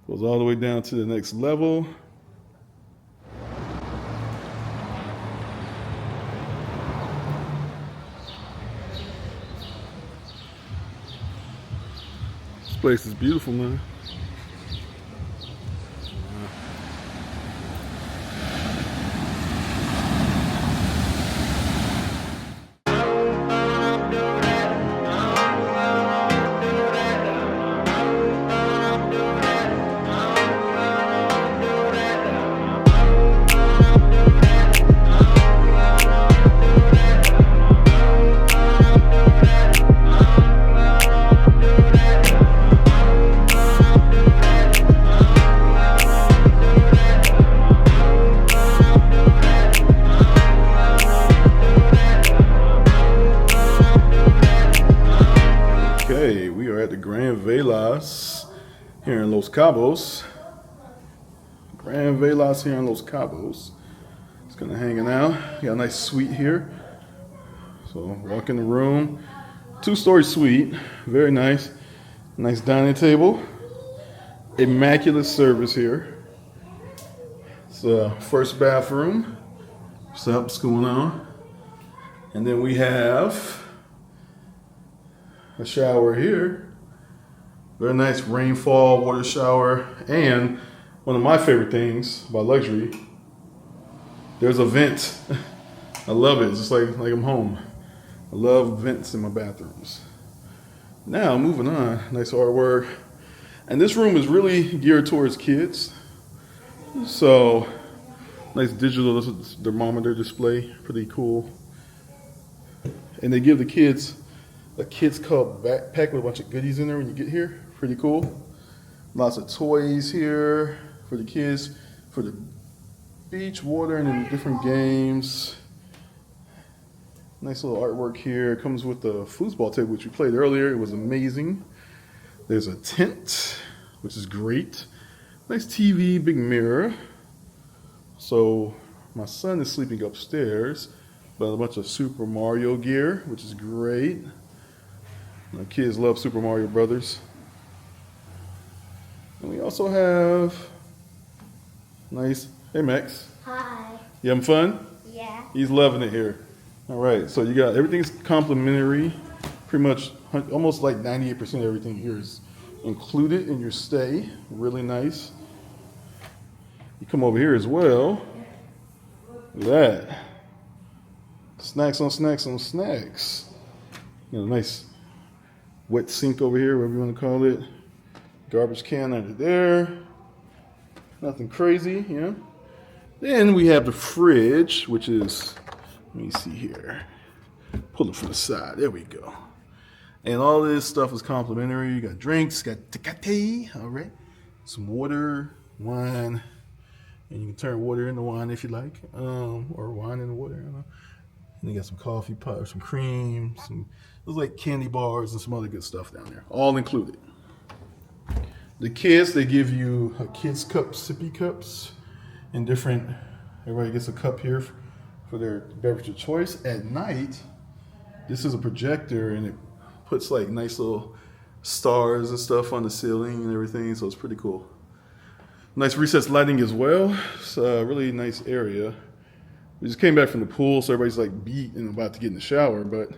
Goes all the way down to the next level. This place is beautiful, man. Okay, we are at the Grand Velas here in Los Cabos. Grand Velas here in Los Cabos. It's kind of hanging out. Got a nice suite here. So walk in the room. 2-story suite. Very nice. Nice dining table. Immaculate service here. It's the first bathroom. What's going on? And then we have a shower here. Very nice rainfall water shower. And one of my favorite things about luxury, there's a vent. I love it. It's just like I'm home. I love vents in my bathrooms. Now, moving on. Nice artwork. And this room is really geared towards kids. So, nice digital thermometer display. Pretty cool. And they give the kids a kids club backpack with a bunch of goodies in there when you get here. Pretty cool. Lots of toys here for the kids, for the beach, water, and then different games. Nice little artwork here. It comes with the foosball table, which we played earlier. It was amazing. There's a tent, which is great. Nice TV, big mirror. So my son is sleeping upstairs, but a bunch of Super Mario gear, which is great. My kids love Super Mario Brothers. And we also have nice, hey Max. Hi. You having fun? Yeah. He's loving it here. All right, so you got everything's complimentary. Pretty much, almost like 98% of everything here is included in your stay. Really nice. You come over here as well. Look at that. Snacks on snacks on snacks. You know, nice wet sink over here, whatever you want to call it. Garbage can under there. Nothing crazy, you know. Then we have the fridge, which is, let me see here. Pull it from the side. There we go. And all this stuff is complimentary. You got drinks, got tecate, all right. Some water, wine, and you can turn water into wine if you like, or wine into water. I don't know. And you got some coffee pot, some cream, there's like candy bars and some other good stuff down there, all included. The kids, they give you a kids cup, sippy cups, and different. Everybody gets a cup here for their beverage of choice. At night, this is a projector, and it puts like nice little stars and stuff on the ceiling and everything, so it's pretty cool. Nice recessed lighting as well. It's a really nice area. We just came back from the pool, so everybody's like beat and about to get in the shower, but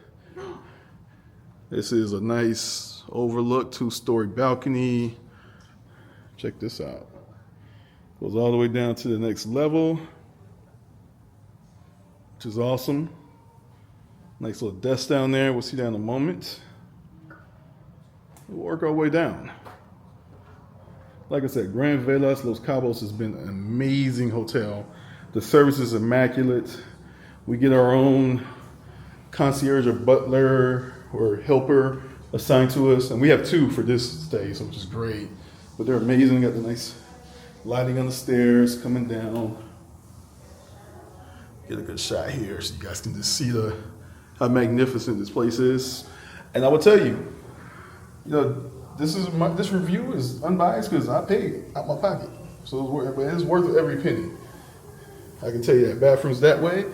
this is a nice overlook, 2-story balcony. Check this out. Goes all the way down to the next level, which is awesome. Nice little desk down there. We'll see that in a moment. We'll work our way down. Like I said, Grand Velas Los Cabos has been an amazing hotel. The service is immaculate. We get our own concierge or butler or helper assigned to us, and we have 2 for this stay, so which is great. But they're amazing. Got the nice lighting on the stairs coming down. Get a good shot here so you guys can just see how magnificent this place is. And I will tell you, this review is unbiased because I paid out my pocket, so it's worth every penny. I can tell you that. Bathroom's that way.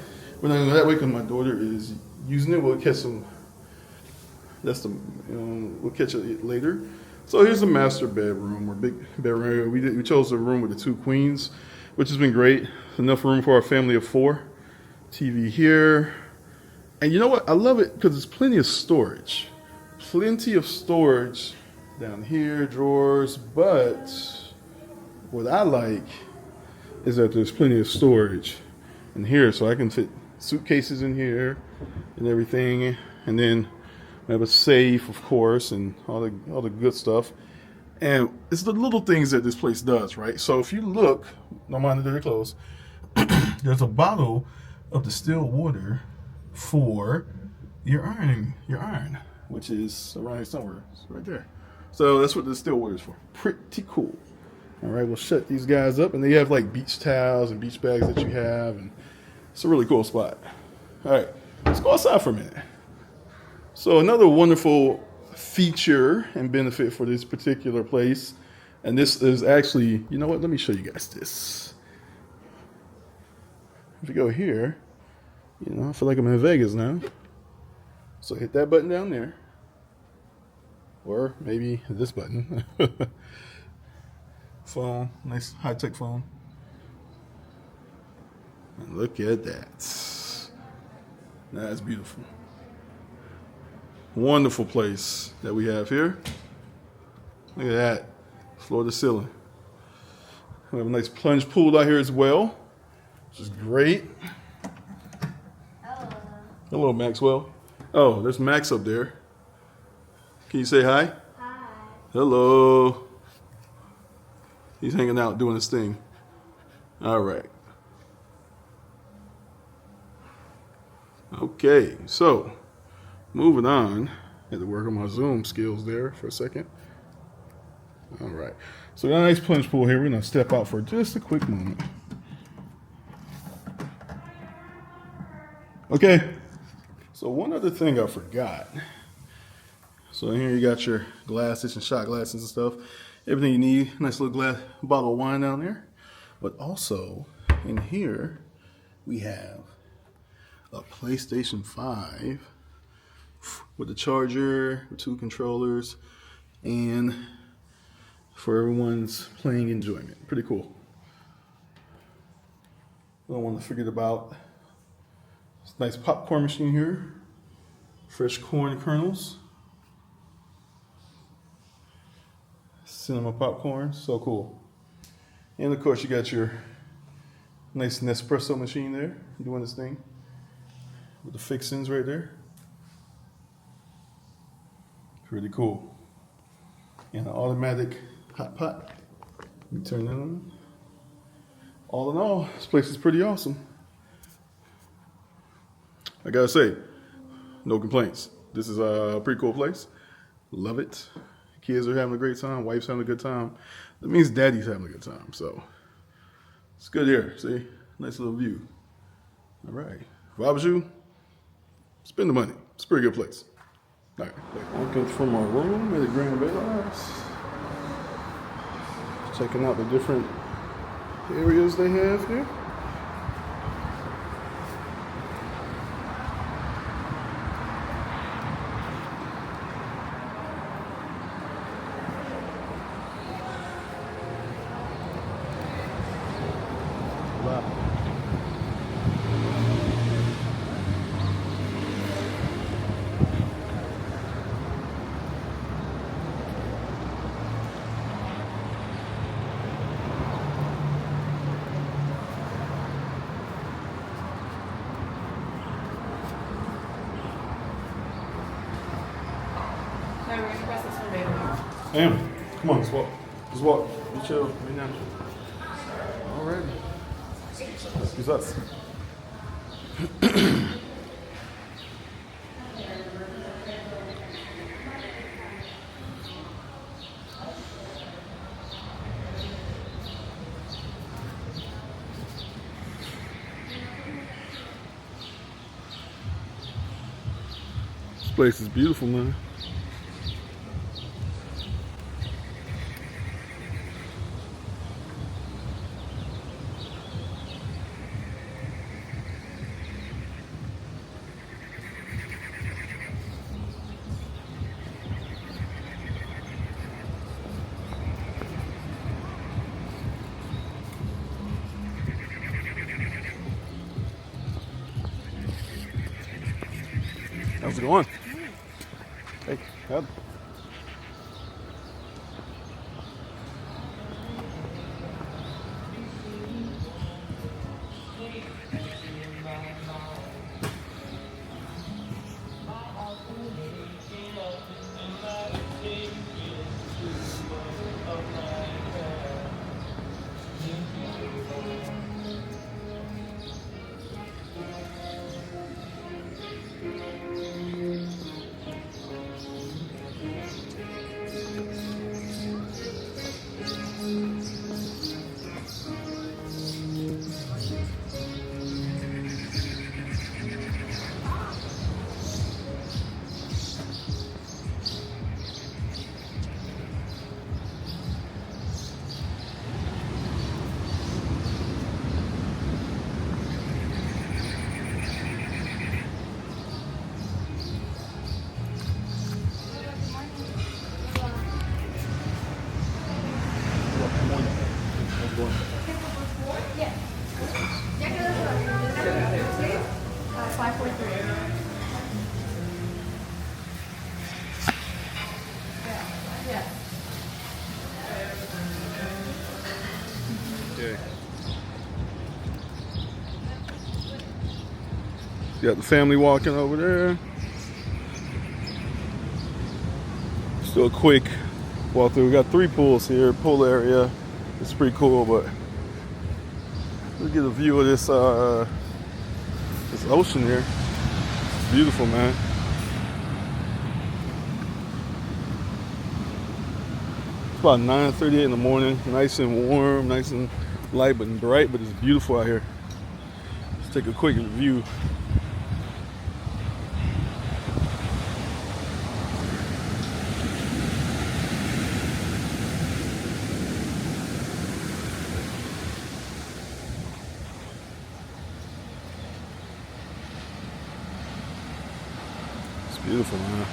We're not going to go that way because my daughter is using it. We'll catch some. We'll catch it later. So here's the master bedroom or big bedroom area. We chose a room with the 2 queens, which has been great. Enough room for our family of 4. TV here. And you know what? I love it because there's plenty of storage. Plenty of storage down here, drawers. But what I like is that there's plenty of storage in here. So I can fit suitcases in here and everything. And then we have a safe, of course, and all the good stuff. And it's the little things that this place does, right? So if you look, don't mind the dirty clothes, there's a bottle of distilled water for your iron, which is around somewhere. It's right there. So that's what the distilled water is for. Pretty cool. All right, we'll shut these guys up, and they have like beach towels and beach bags that you have, and it's a really cool spot. All right, let's go outside for a minute. So another wonderful feature and benefit for this particular place, and this is actually, you know what, let me show you guys this. If you go here, you know, I feel like I'm in Vegas now. So hit that button down there, or maybe this button. Phone, nice high-tech phone. And look at that. That's beautiful. Wonderful place that we have here. Look at that, floor to ceiling. We have a nice plunge pool out here as well, which is great. Hello, Maxwell. Oh, there's Max up there. Can you say hi? Hi. Hello. He's hanging out doing his thing. All right. Okay, so moving on. Had to work on my Zoom skills there for a second. All right. So we got a nice plunge pool here. We're going to step out for just a quick moment. Okay. So one other thing I forgot. So in here you got your glasses and shot glasses and stuff. Everything you need. Nice little glass bottle of wine down there. But also in here we have a PlayStation 5 with a charger, with 2 controllers, and for everyone's playing enjoyment. Pretty cool. Don't want to forget about this nice popcorn machine here. Fresh corn kernels. Cinema popcorn, so cool. And of course you got your nice Nespresso machine there, doing this thing. With the fixings right there. Pretty cool. And an automatic hot pot. You turn that on. All in all, this place is pretty awesome. I gotta say, no complaints. This is a pretty cool place. Love it. Kids are having a great time. Wife's having a good time. That means daddy's having a good time. So it's good here. See? Nice little view. All right. If I was you, spend the money. It's a pretty good place. All right. Walking from our room at the Grand Velas. Checking out the different areas they have here. Damn. Come on, let's walk. Let's walk. Be chill. Right now. All right. Who's us? This place is beautiful, man. How's it going? Hey, howdy. Got the family walking over there. Still a quick walk through. We got 3 pools here. Pool area. It's pretty cool, but let's get a view of this this ocean here. It's beautiful, man. It's about 9:38 in the morning. Nice and warm, nice and light but bright, but it's beautiful out here. Let's take a quick view. Beautiful, man.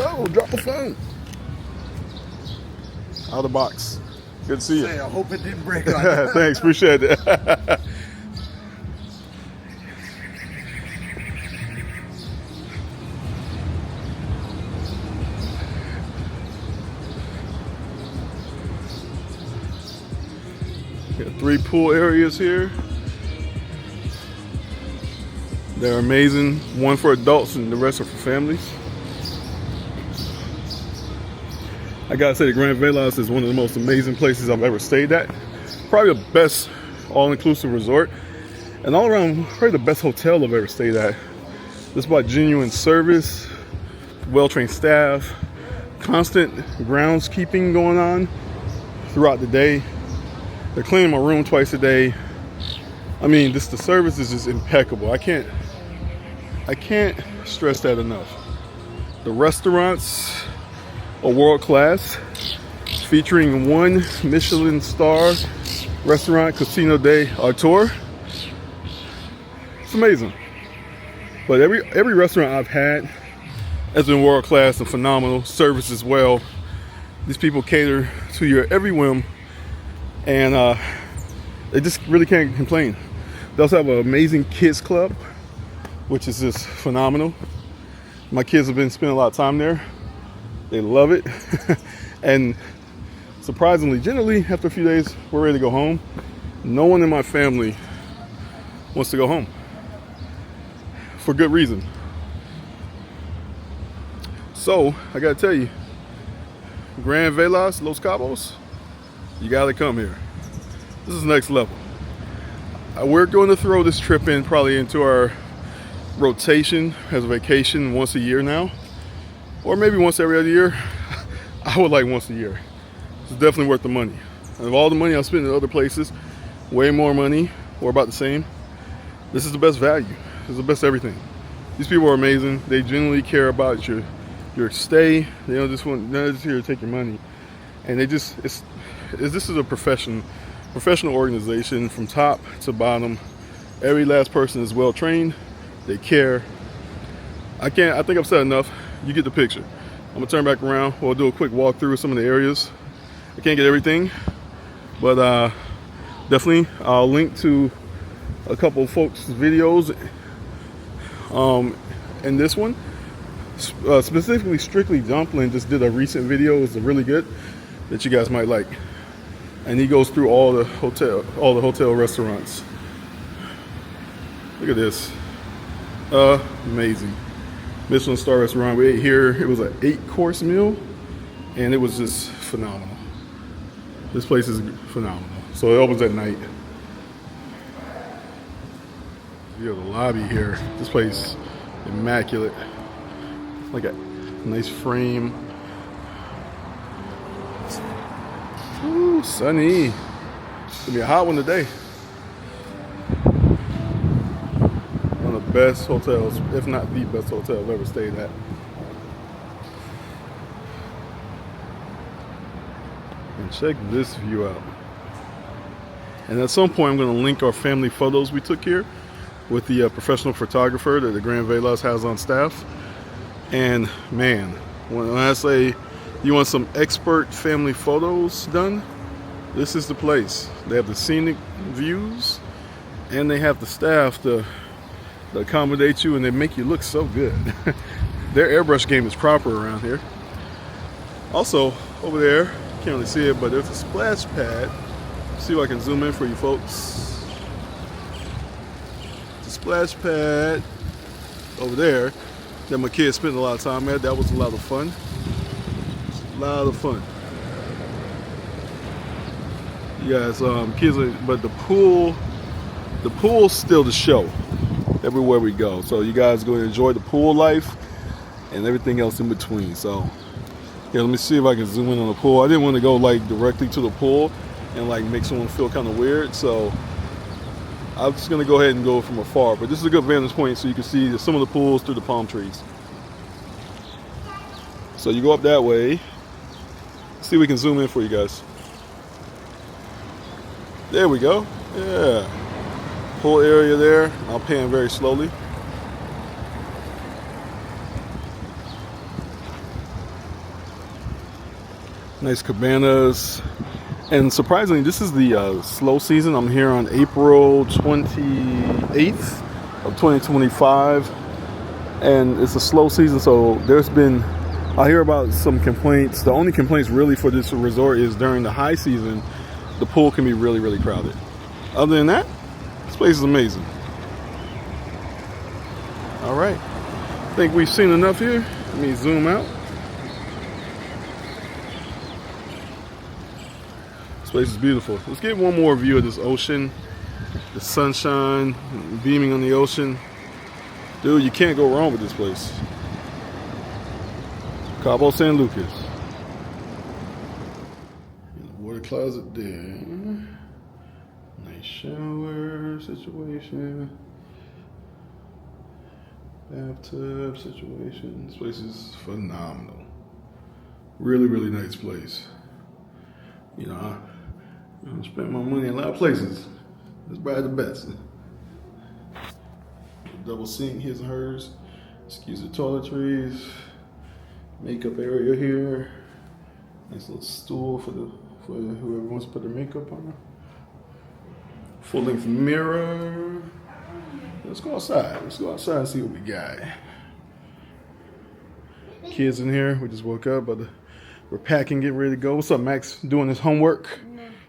Oh, drop the phone. Out of the box. Good to see you. I hope it didn't break on you. Thanks, appreciate it. Got 3 pool areas here. They're amazing. One for adults and the rest are for families. I gotta say, the Grand Velas is one of the most amazing places I've ever stayed at. Probably the best all-inclusive resort, and all around, probably the best hotel I've ever stayed at. This is about genuine service, well-trained staff, constant groundskeeping going on throughout the day. They're cleaning my room twice a day. I mean, the service is just impeccable. I can't stress that enough. The restaurants are world class, featuring 1 Michelin star restaurant, Casino de Artur. It's amazing. But every restaurant I've had has been world class and phenomenal. Service as well. These people cater to your every whim, and they just really can't complain. They also have an amazing kids club, which is just phenomenal. My kids have been spending a lot of time there. They love it. And surprisingly, generally, after a few days, we're ready to go home. No one in my family wants to go home. For good reason. So I gotta tell you, Grand Velas, Los Cabos, you gotta come here. This is next level. We're going to throw this trip in probably into our rotation as a vacation once a year now, or maybe once every other year. I would like once a year. It's definitely worth the money. And of all the money I've spent in other places, way more money or about the same, this is the best value. This is the best everything. These people are amazing. They genuinely care about your stay. They don't just want, they're just here to take your money. And they just, this is a professional organization from top to bottom. Every last person is well trained. They care. I think I've said enough. You get the picture. I'm gonna turn back around. We'll do a quick walk through some of the areas. I can't get everything, but definitely I'll link to a couple of folks' videos in this one. Specifically, Strictly Dumpling just did a recent video. It's really good that you guys might like. And he goes through all the hotel restaurants. Look at this. Amazing. Michelin star restaurant. We ate here. It was an 8-course meal, and it was just phenomenal. This place is phenomenal. So it opens at night. You have the lobby here. This place, immaculate. Like a nice frame. Ooh, sunny. It's gonna be a hot one today. One of the best hotels, if not the best hotel I've ever stayed at. And check this view out. And at some point I'm gonna link our family photos we took here with the professional photographer that the Grand Velas has on staff. And man, when I say you want some expert family photos done, this is the place. They have the scenic views and they have the staff to accommodate you, and they make you look so good. Their airbrush game is proper around here. Also, over there, can't really see it, but there's a splash pad. See if I can zoom in for you folks. The splash pad over there that my kids spent a lot of time at. That was a lot of fun. A lot of fun. You guys, kids, but the pool's still the show everywhere we go. So you guys going to enjoy the pool life and everything else in between. So yeah, let me see if I can zoom in on the pool. I didn't want to go like directly to the pool and like make someone feel kind of weird. So I'm just gonna go ahead and go from afar, but this is a good vantage point so you can see some of the pools through the palm trees. So you go up that way. See if we can zoom in for you guys. There we go. Yeah. Pool area there. I'll pan very slowly. Nice cabanas. And surprisingly, this is the slow season. I'm here on April 28th of 2025. And it's a slow season, so there's been, I hear about some complaints. The only complaints really for this resort is during the high season, the pool can be really, really crowded. Other than that, this place is amazing. All right. I think we've seen enough here. Let me zoom out. This place is beautiful. Let's get one more view of this ocean. The sunshine beaming on the ocean. Dude, you can't go wrong with this place. Cabo San Lucas. Water closet there. Nice shower situation. Bathtub situation. This place is phenomenal. Really, really nice place. You know, I spent my money in a lot of places. It's probably the best. Double sink, his and hers. Excuse the toiletries. Makeup area here. Nice little stool for whoever wants to put their makeup on. Full length mirror. Let's go outside. Let's go outside and see what we got. Kids in here. We just woke up, but we're packing, getting ready to go. What's up, Max? Doing his homework.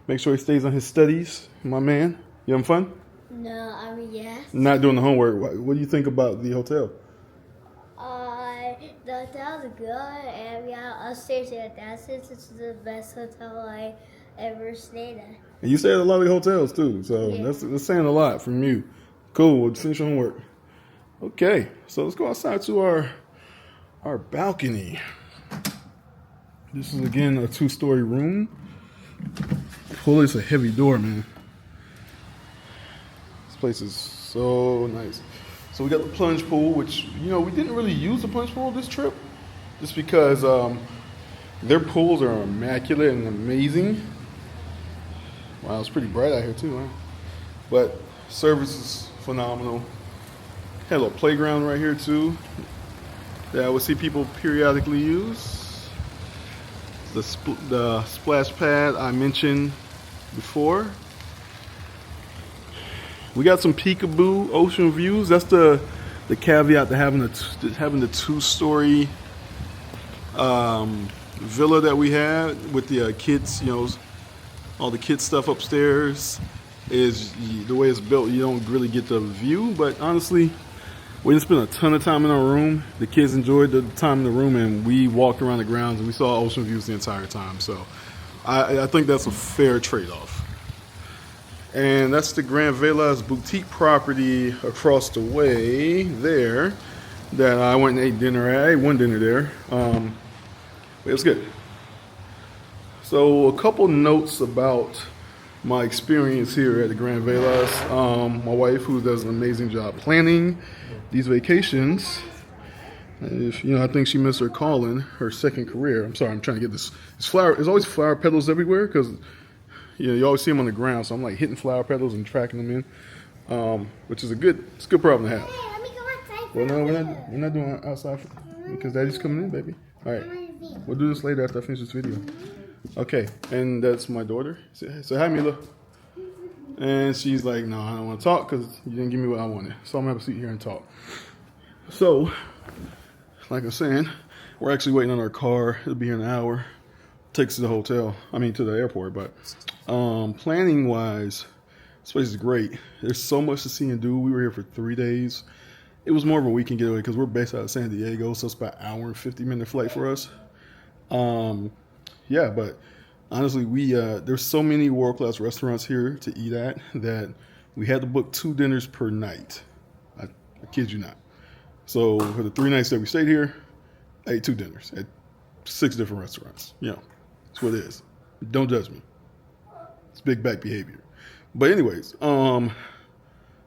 Make sure he stays on his studies. My man. You having fun? No, I mean, yes. Not doing the homework. What do you think about the hotel? The hotel was good, and we got upstairs and downstairs. This is the best hotel I ever stayed at. And you stay at a lot of hotels too, so Yeah. that's saying a lot from you. Cool. We'll finish your homework. Okay, so let's go outside to our balcony. This is again a 2-story room. Pull is a heavy door, man. This place is so nice. So we got the plunge pool, which we didn't really use the plunge pool this trip, just because their pools are immaculate and amazing. Wow, it's pretty bright out here too, huh? But service is phenomenal. Had a little playground right here too that I would see people periodically use. The splash pad I mentioned before. We got some peekaboo ocean views. That's the caveat to having the 2-story villa that we had with the kids. All the kids stuff upstairs is the way it's built. You don't really get the view, but honestly, we didn't spend a ton of time in our room. The kids enjoyed the time in the room, and we walked around the grounds and we saw ocean views the entire time. So I think that's a fair trade-off. And that's the Grand Velas boutique property across the way there that I went and ate dinner at. I ate one dinner there. But it was good. So a couple notes about my experience here at the Grand Velas. My wife, who does an amazing job planning these vacations, I think she missed her calling, her second career. I'm sorry, I'm trying to get this flower. There's always flower petals everywhere because you always see them on the ground. So I'm like hitting flower petals and tracking them in, which is a good problem to have. Hey, let me go outside. Well, no, we're not doing outside because Daddy's coming in, baby. All right, we'll do this later after I finish this video. Okay, and that's my daughter. Say hi, Mila. And she's like, no, I don't want to talk because you didn't give me what I wanted. So I'm going to have a seat here and talk. So, like I was saying, we're actually waiting on our car. It'll be here in an hour. Takes us to the hotel. To the airport. But planning-wise, this place is great. There's so much to see and do. We were here for 3 days. It was more of a weekend getaway because we're based out of San Diego, so it's about an hour and 50-minute flight for us. Yeah, but honestly, there's so many world-class restaurants here to eat at that we had to book 2 dinners per night. I kid you not. So for the 3 nights that we stayed here, I ate 2 dinners at 6 different restaurants. That's what it is. Don't judge me. It's big back behavior. But anyways, my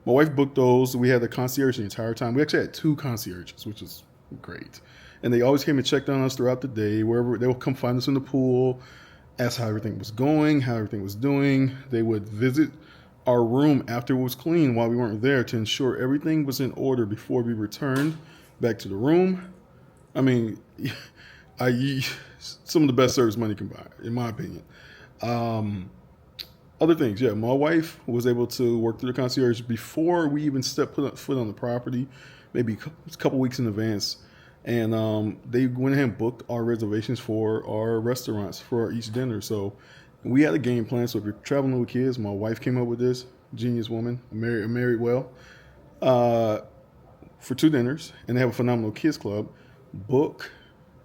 wife booked those. We had the concierge the entire time. We actually had 2 concierges, which is great. And they always came and checked on us throughout the day. Wherever they would come find us in the pool, ask how everything was going, how everything was doing. They would visit our room after it was clean while we weren't there to ensure everything was in order before we returned back to the room. Some of the best service money can buy, in my opinion. Other things, my wife was able to work through the concierge before we even put foot on the property, maybe a couple weeks in advance. And they went ahead and booked our reservations for our restaurants for each dinner. So we had a game plan. So if you're traveling with kids, my wife came up with this, genius woman, married well, for 2 dinners. And they have a phenomenal kids club. Book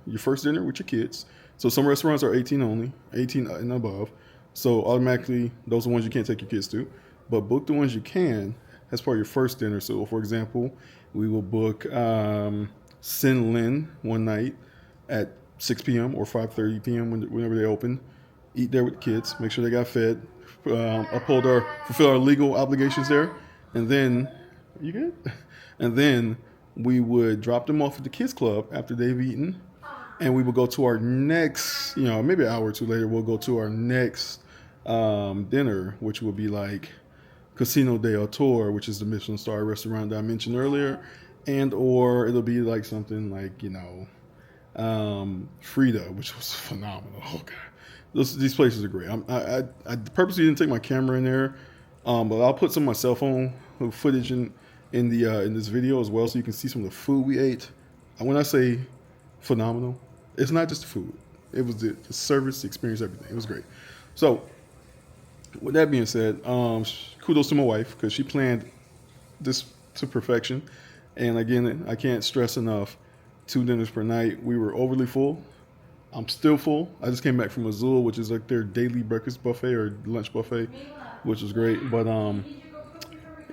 your first dinner with your kids. So some restaurants are 18 only, 18 and above. So automatically, those are the ones you can't take your kids to. But book the ones you can as part of your first dinner. So for example, we will book Sin Lin one night at 6 p.m. or 5:30 p.m. whenever they open. Eat there with the kids. Make sure they got fed. Fulfill our legal obligations there. And then, you good? And then we would drop them off at the kids club after they've eaten. And we would go to our next, maybe an hour or 2 later, we'll go to our next dinner, which will be like Casino de Autor, which is the Michelin star restaurant that I mentioned earlier. And or it'll be like something like, Frida, which was phenomenal. Oh, God. These places are great. I purposely didn't take my camera in there, but I'll put some of my cell phone footage in this video as well so you can see some of the food we ate. And when I say phenomenal, it's not just the food. It was the service, the experience, everything. It was great. So with that being said, kudos to my wife because she planned this to perfection. And again, I can't stress enough 2 dinners per night. We were overly full. I'm still full. I just came back from Azul, which is like their daily breakfast buffet or lunch buffet, which was great. But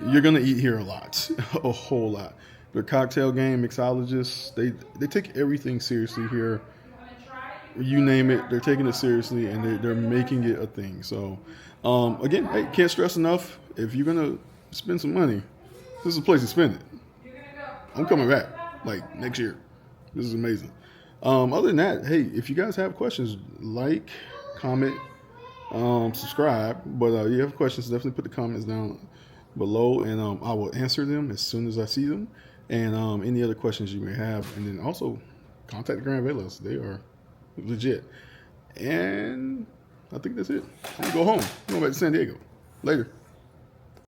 you're gonna eat here a lot, a whole lot. Their cocktail game, mixologists, they take everything seriously here. You name it, they're taking it seriously, and they're making it a thing. So, again, hey, can't stress enough. If you're gonna spend some money, this is a place to spend it. I'm coming back like next year. This is amazing. Other than that, hey, if you guys have questions, like, comment, subscribe. But you have questions, definitely put the comments down below, and I will answer them as soon as I see them. And any other questions you may have, and then also contact the Grand Velas. They are legit. And I think that's it. I'm gonna go home. I'm going back to San Diego. Later.